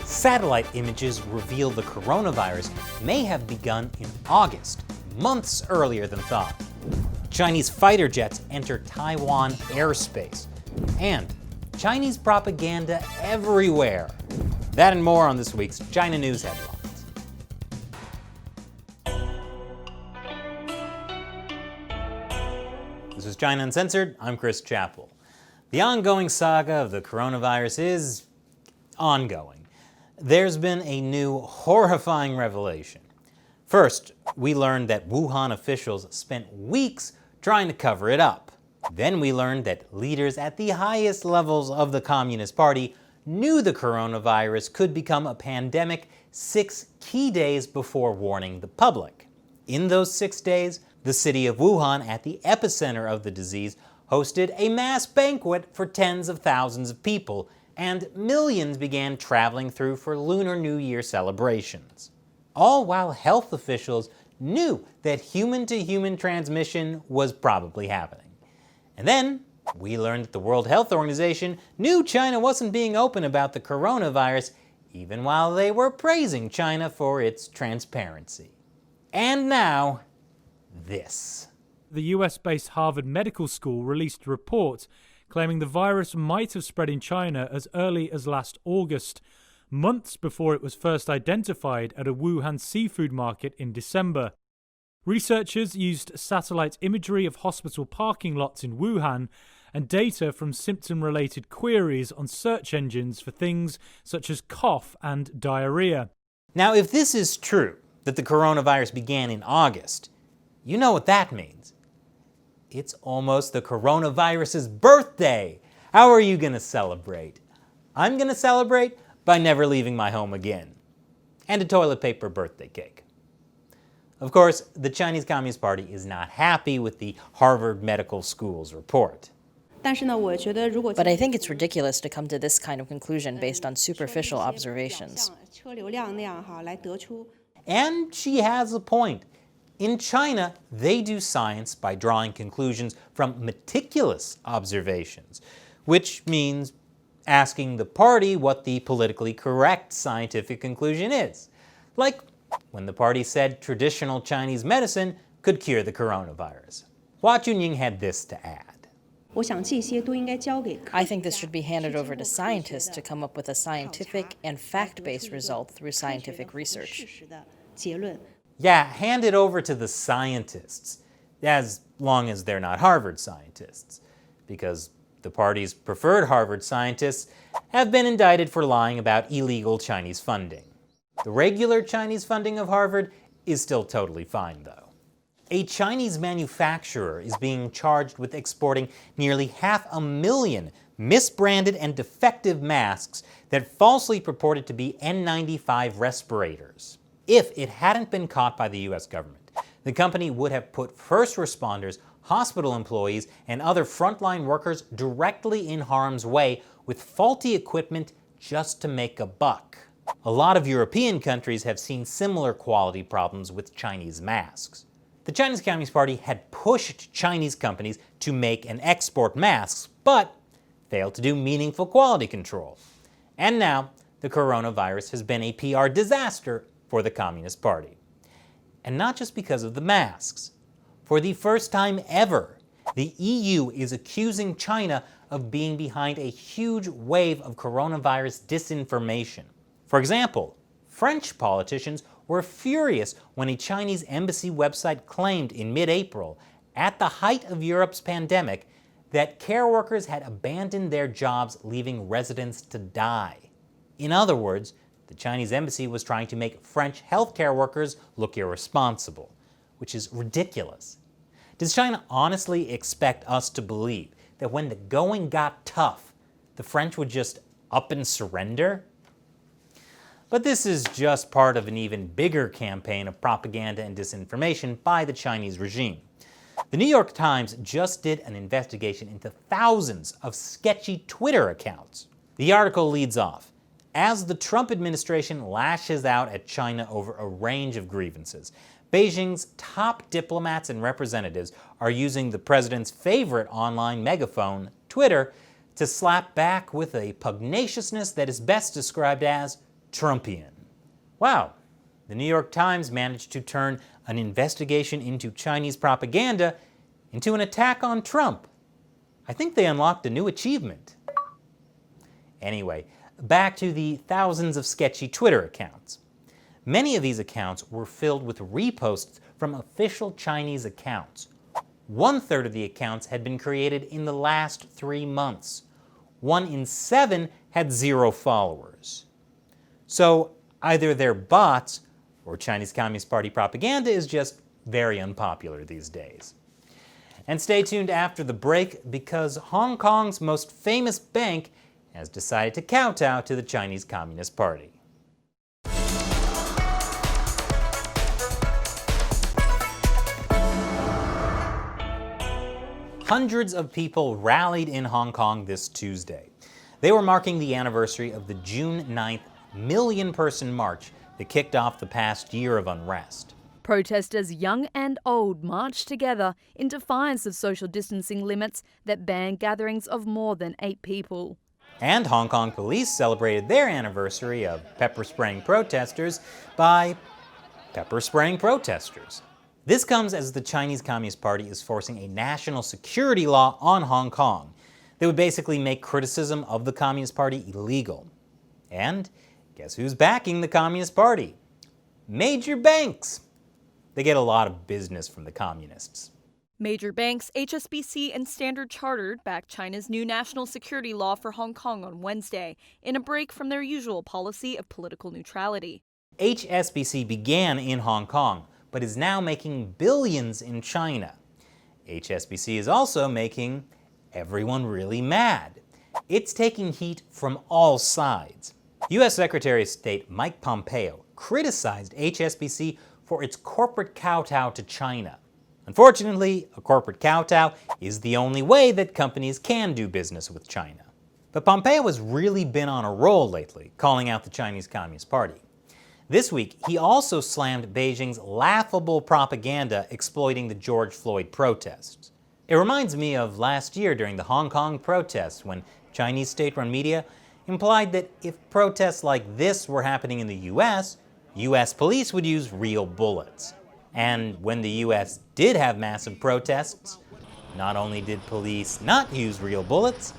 Satellite images reveal the coronavirus may have begun in August, months earlier than thought. Chinese fighter jets enter Taiwan airspace. And Chinese propaganda everywhere. That and more on this week's China News Headlines. This is China Uncensored. I'm Chris Chappell. The ongoing saga of the coronavirus is ongoing. There's been a new horrifying revelation. First, we learned that Wuhan officials spent weeks trying to cover it up. Then we learned that leaders at the highest levels of the Communist Party knew the coronavirus could become a pandemic 6 key days before warning the public. In those 6 days, the city of Wuhan, at the epicenter of the disease, hosted a mass banquet for tens of thousands of people, and millions began traveling through for Lunar New Year celebrations. All while health officials knew that human-to-human transmission was probably happening. And then we learned that the World Health Organization knew China wasn't being open about the coronavirus, even while they were praising China for its transparency. And now, this. The US-based Harvard Medical School released a report claiming the virus might have spread in China as early as last August, months before it was first identified at a Wuhan seafood market in December. Researchers used satellite imagery of hospital parking lots in Wuhan and data from symptom-related queries on search engines for things such as cough and diarrhea. Now, if this is true, that the coronavirus began in August, you know what that means. It's almost the coronavirus's birthday. How are you going to celebrate? I'm going to celebrate by never leaving my home again. And a toilet paper birthday cake. Of course, the Chinese Communist Party is not happy with the Harvard Medical School's report. But I think it's ridiculous to come to this kind of conclusion based on superficial observations. And she has a point. In China, they do science by drawing conclusions from meticulous observations, which means asking the party what the politically correct scientific conclusion is. Like when the party said traditional Chinese medicine could cure the coronavirus. Hua Chunying had this to add. I think this should be handed over to scientists to come up with a scientific and fact-based result through scientific research. Yeah, hand it over to the scientists, as long as they're not Harvard scientists, because the party's preferred Harvard scientists have been indicted for lying about illegal Chinese funding. The regular Chinese funding of Harvard is still totally fine, though. A Chinese manufacturer is being charged with exporting nearly 500,000 misbranded and defective masks that falsely purported to be N95 respirators. If it hadn't been caught by the US government, the company would have put first responders, hospital employees, and other frontline workers directly in harm's way with faulty equipment just to make a buck. A lot of European countries have seen similar quality problems with Chinese masks. The Chinese Communist Party had pushed Chinese companies to make and export masks, but failed to do meaningful quality control. And now, the coronavirus has been a PR disaster for the Communist Party. And not just because of the masks. For the first time ever, the EU is accusing China of being behind a huge wave of coronavirus disinformation. For example, French politicians were furious when a Chinese embassy website claimed in mid-April, at the height of Europe's pandemic, that care workers had abandoned their jobs, leaving residents to die. In other words, the Chinese embassy was trying to make French healthcare workers look irresponsible, which is ridiculous. Does China honestly expect us to believe that when the going got tough, the French would just up and surrender? But this is just part of an even bigger campaign of propaganda and disinformation by the Chinese regime. The New York Times just did an investigation into thousands of sketchy Twitter accounts. The article leads off. As the Trump administration lashes out at China over a range of grievances, Beijing's top diplomats and representatives are using the president's favorite online megaphone, Twitter, to slap back with a pugnaciousness that is best described as Trumpian. Wow, the New York Times managed to turn an investigation into Chinese propaganda into an attack on Trump. I think they unlocked a new achievement. Anyway, back to the thousands of sketchy Twitter accounts. Many of these accounts were filled with reposts from official Chinese accounts. 1/3 of the accounts had been created in the last 3 months. 1 in 7 had 0 followers. So either they're bots or Chinese Communist Party propaganda is just very unpopular these days. And stay tuned after the break because Hong Kong's most famous bank has decided to kowtow to the Chinese Communist Party. Hundreds of people rallied in Hong Kong this Tuesday. They were marking the anniversary of the June 9th million-person march that kicked off the past year of unrest. Protesters young and old marched together in defiance of social distancing limits that ban gatherings of more than 8 people. And Hong Kong police celebrated their anniversary of pepper-spraying protesters by pepper-spraying protesters. This comes as the Chinese Communist Party is forcing a national security law on Hong Kong that would basically make criticism of the Communist Party illegal. And guess who's backing the Communist Party? Major banks. They get a lot of business from the communists. Major banks, HSBC and Standard Chartered backed China's new national security law for Hong Kong on Wednesday in a break from their usual policy of political neutrality. HSBC began in Hong Kong, but is now making billions in China. HSBC is also making everyone really mad. It's taking heat from all sides. U.S. Secretary of State Mike Pompeo criticized HSBC for its corporate kowtow to China. Unfortunately, a corporate kowtow is the only way that companies can do business with China. But Pompeo has really been on a roll lately, calling out the Chinese Communist Party. This week, he also slammed Beijing's laughable propaganda exploiting the George Floyd protests. It reminds me of last year during the Hong Kong protests when Chinese state-run media implied that if protests like this were happening in the U.S., U.S. police would use real bullets. And when the U.S. did have massive protests, not only did police not use real bullets,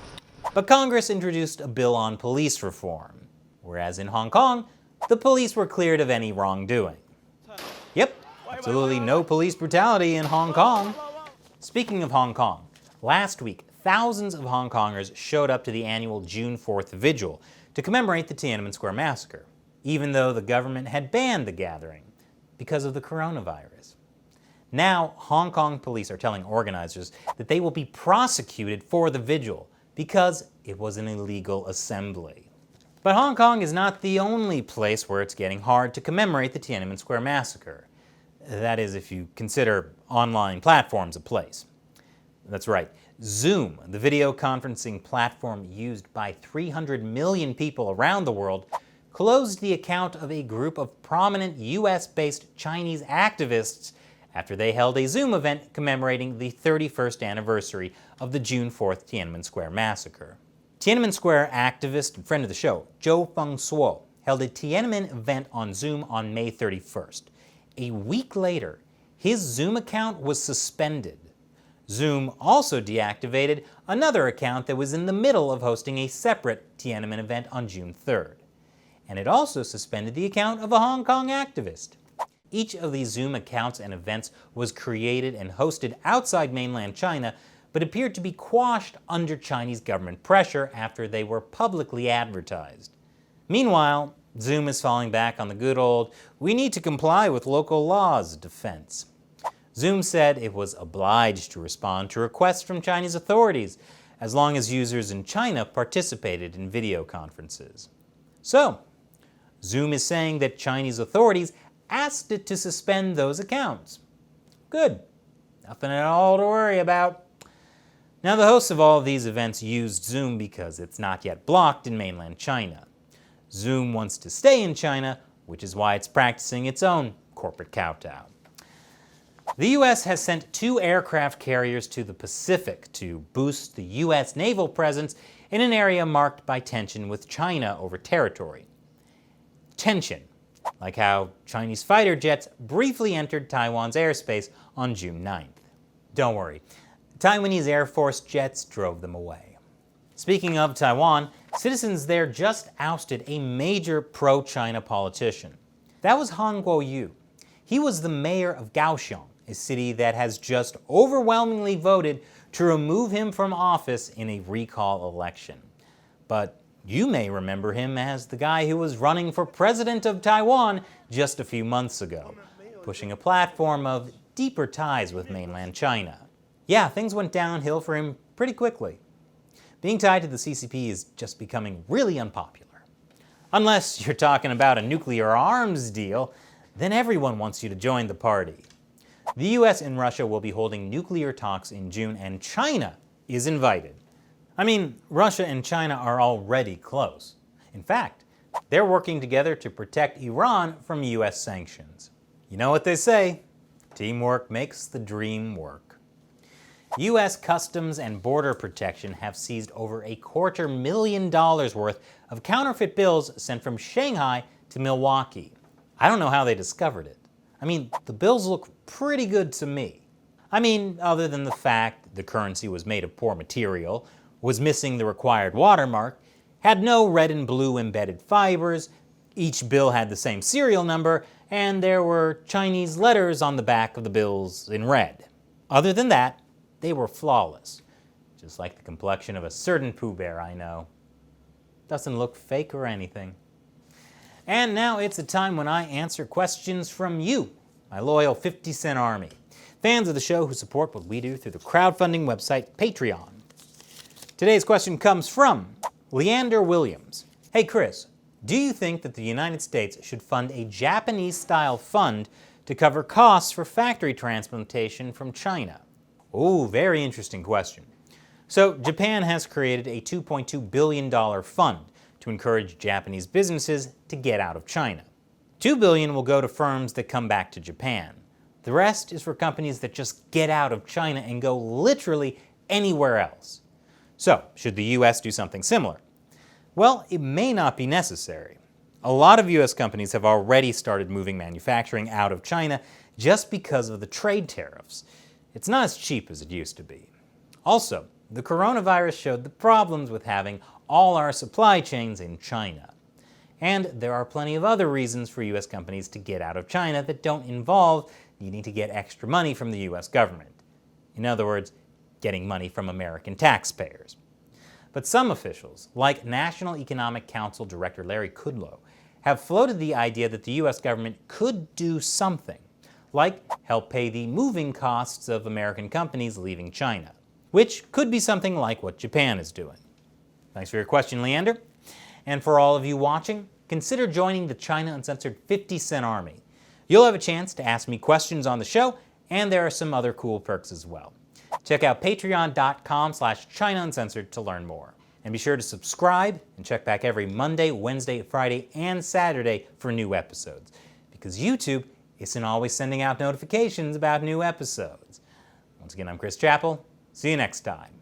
but Congress introduced a bill on police reform, whereas in Hong Kong, the police were cleared of any wrongdoing. Yep, absolutely no police brutality in Hong Kong. Speaking of Hong Kong, last week, thousands of Hong Kongers showed up to the annual June 4th vigil to commemorate the Tiananmen Square massacre, even though the government had banned the gathering because of the coronavirus. Now, Hong Kong police are telling organizers that they will be prosecuted for the vigil because it was an illegal assembly. But Hong Kong is not the only place where it's getting hard to commemorate the Tiananmen Square massacre. That is, if you consider online platforms a place. That's right, Zoom, the video conferencing platform used by 300 million people around the world, closed the account of a group of prominent US-based Chinese activists after they held a Zoom event commemorating the 31st anniversary of the June 4th Tiananmen Square massacre. Tiananmen Square activist and friend of the show, Zhou Fengsuo, held a Tiananmen event on Zoom on May 31st. A week later, his Zoom account was suspended. Zoom also deactivated another account that was in the middle of hosting a separate Tiananmen event on June 3rd. And it also suspended the account of a Hong Kong activist. Each of these Zoom accounts and events was created and hosted outside mainland China, but appeared to be quashed under Chinese government pressure after they were publicly advertised. Meanwhile, Zoom is falling back on the good old, we need to comply with local laws defense. Zoom said it was obliged to respond to requests from Chinese authorities, as long as users in China participated in video conferences. So, Zoom is saying that Chinese authorities asked it to suspend those accounts. Good. Nothing at all to worry about. Now, the hosts of all of these events used Zoom because it's not yet blocked in mainland China. Zoom wants to stay in China, which is why it's practicing its own corporate kowtow. The U.S. has sent 2 aircraft carriers to the Pacific to boost the U.S. naval presence in an area marked by tension with China over territory. tension, like how Chinese fighter jets briefly entered Taiwan's airspace on June 9th. Don't worry, Taiwanese Air Force jets drove them away. Speaking of Taiwan, citizens there just ousted a major pro-China politician. That was Han Kuo-yu. He was the mayor of Kaohsiung, a city that has just overwhelmingly voted to remove him from office in a recall election. But you may remember him as the guy who was running for president of Taiwan just a few months ago, pushing a platform of deeper ties with mainland China. Yeah, things went downhill for him pretty quickly. Being tied to the CCP is just becoming really unpopular. Unless you're talking about a nuclear arms deal, then everyone wants you to join the party. The US and Russia will be holding nuclear talks in June, and China is invited. I mean, Russia and China are already close. In fact, they're working together to protect Iran from US sanctions. You know what they say, teamwork makes the dream work. US Customs and Border Protection have seized over $250,000 worth of counterfeit bills sent from Shanghai to Milwaukee. I don't know how they discovered it. I mean, the bills look pretty good to me. I mean, other than the fact the currency was made of poor material, was missing the required watermark, had no red and blue embedded fibers, each bill had the same serial number, and there were Chinese letters on the back of the bills in red. Other than that, they were flawless. Just like the complexion of a certain Pooh Bear I know. Doesn't look fake or anything. And now it's a time when I answer questions from you, my loyal 50-cent army. Fans of the show who support what we do through the crowdfunding website Patreon. Today's question comes from Leander Williams. Hey Chris, do you think that the United States should fund a Japanese-style fund to cover costs for factory transplantation from China? Oh, very interesting question. So Japan has created a $2.2 billion fund to encourage Japanese businesses to get out of China. $2 billion will go to firms that come back to Japan. The rest is for companies that just get out of China and go literally anywhere else. So, should the US do something similar? Well, it may not be necessary. A lot of US companies have already started moving manufacturing out of China just because of the trade tariffs. It's not as cheap as it used to be. Also, the coronavirus showed the problems with having all our supply chains in China. And there are plenty of other reasons for US companies to get out of China that don't involve needing to get extra money from the US government. In other words, getting money from American taxpayers. But some officials, like National Economic Council Director Larry Kudlow, have floated the idea that the US government could do something, like help pay the moving costs of American companies leaving China, which could be something like what Japan is doing. Thanks for your question, Leander. And for all of you watching, consider joining the China Uncensored 50-cent army. You'll have a chance to ask me questions on the show, and there are some other cool perks as well. Check out patreon.com/China Uncensored to learn more. And be sure to subscribe and check back every Monday, Wednesday, Friday, and Saturday for new episodes, because YouTube isn't always sending out notifications about new episodes. Once again, I'm Chris Chappell. See you next time.